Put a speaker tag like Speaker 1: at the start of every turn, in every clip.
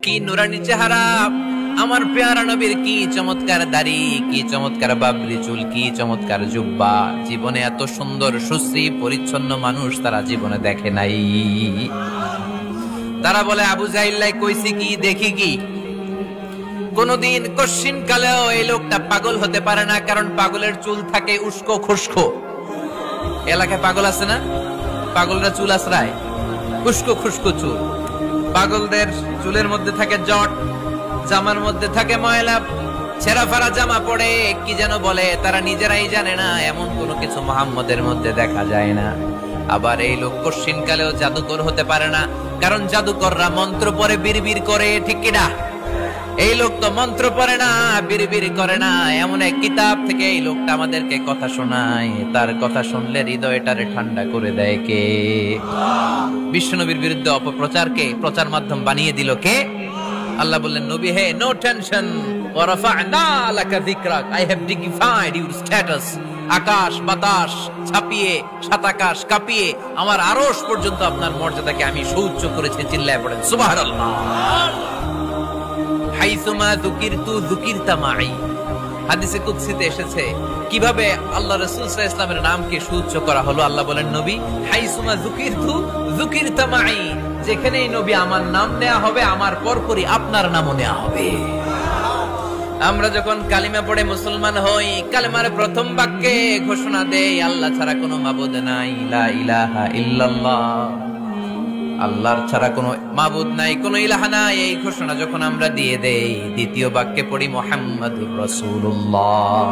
Speaker 1: কি নুরানি চেহারা, আমার পেয়ারা নবীর কি চমৎকার দাড়ি, কি চমৎকার বাবরি চুল, কি চমৎকার জুব্বা। জীবনে এত সুন্দর সুশ্রী পরিচ্ছন্ন মানুষ তারা জীবনে দেখে নাই। তারা বলে আবু জাহিল্লাই কইছি কি দেখি কি। কোনদিন কশিন কালেও এই লোকটা পাগল হতে পারে না, কারণ পাগলের চুল থাকে উস্কো খুস্কো। এলাকায় পাগল আছে না, পাগলরা চুল আশ্রায় উস্কো খুস্কো চুল। পাগলদের চুলের মধ্যে থাকে জট, জামার মধ্যে থাকে ময়লা, ছেঁড়া ফাড়া জামা পড়ে কি যেন বলে, তারা নিজেরাই জানে না। এমন কোনো কিছু মুহাম্মদের মধ্যে দেখা যায় না। আবার এই লোক কশিন কালেও জাদুকর হতে পারে না, কারণ জাদুকররা মন্ত্র পড়ে বিড়বিড় করে, ঠিক কিনা? এই লোক তো মন্ত্র পড়ে না, বিড়বিড় করে না। এমন এক কিতাব থেকে এই লোকটা আমাদেরকে কথা শোনায়, তার কথা শুনলে হৃদয়টারে ঠান্ডা করে দেয় কে? বিশ্বনবীর বিরুদ্ধে অপপ্রচারকে প্রচার মাধ্যম বানিয়ে দিল কে? আল্লাহ বললেন, নবী হে, নো টেনশন, ওয়া রাফা'না লাকা যিকরাক, I have dignified your status. আকাশ বাতাস ছাপিয়ে, সাত আকাশ কাঁপিয়ে আমার আরশ পর্যন্ত আপনার মর্যাদাকে আমি সুউচ্চ করেছি। চিল্লায় পড়েন সুবহানাল্লাহ। হাইসুমা যুকিরতু যুকিরতা মাই। হাদিসে কুদসিতে এসেছে কিভাবে আল্লাহ রাসূল সাল্লাল্লাহু আলাইহি ওয়াসাল্লামের নামকে সুউচ্চ করা হলো। আল্লাহ বলেন, নবী হাইসুমা যুকিরতু যুকিরতা মাই, যেখানেই নবী আমার নাম নেওয়া হবে, আমার পরপরই আপনার নামও নেওয়া হবে। আমরা যখন কালিমা পড়ে মুসলমান হই, কালিমার প্রথম বাক্যে ঘোষণা দেই আল্লাহ ছাড়া কোনো মাবুদ নাই, লা ইলাহা ইল্লাল্লাহ, আল্লাহর ছাড়া কোনো মাবুদ নাই, কোনো ইলাহা নাই। এই ঘোষণা যখন আমরা দিয়ে দেই, দ্বিতীয় বাক্যে পড়ি মুহাম্মাদুর রাসূলুল্লাহ।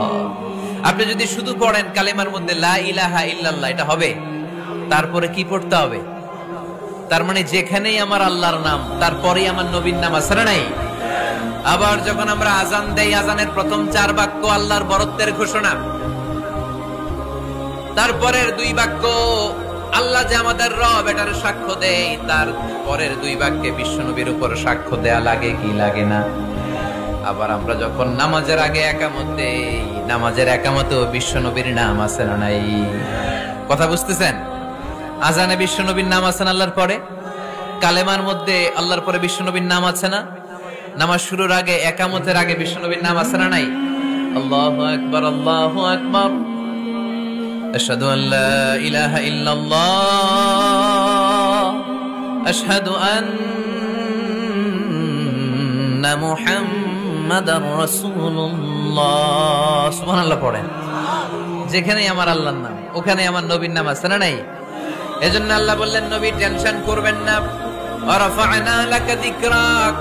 Speaker 1: আপনি যদি শুধু পড়েন কালিমার মধ্যে লা ইলাহা ইল্লাল্লাহ, এটা হবে। তারপরে কি পড়তে হবে? তার মানে যেখানেই আমার আল্লাহর নাম, তারপরেই আমার নবীর নাম আছে না নাই? আবার যখন আমরা আজান দেই, আজানের প্রথম 4 বাক্য আল্লাহর বরত্বের ঘোষণা, তারপরের 2 বাক্য আল্লাহ যে আমাদের রব এটার সাক্ষ্য দেয়, তার পরের 2 বাক্যে বিশ্বনবীর উপর সাক্ষ্য দেয়া লাগে কি লাগে না? আবার আমরা যখন নামাজের আগে একামত দেই, নামাজের একামতেও বিশ্বনবীর নাম আছে না নাই? কথা বুঝতেছেন? আজানে বিশ্বনবীর নাম আছে না আল্লাহর পরে? কালেমার মধ্যে আল্লাহর পরে বিশ্বনবীর নাম আছে না? নামাজ শুরুর আগে, একামতের আগে বিশ্বনবীর নাম আছে না নাই? আল্লাহু আকবার, আল্লাহু আকবার, আশহাদু আন লা ইলাহা ইল্লাল্লাহ, আশহাদু আন্না মুহাম্মাদার রাসূলুল্লাহ। সুবহানাল্লাহ পড়েন। যেখানেই আমার আল্লাহর নাম, ওখানে আমার নবীর নাম আছে না নাই? এজন্য আল্লাহ বললেন, নবী টেনশন করবেন না, ওয়া রাফা'না লাকা যিকরাক।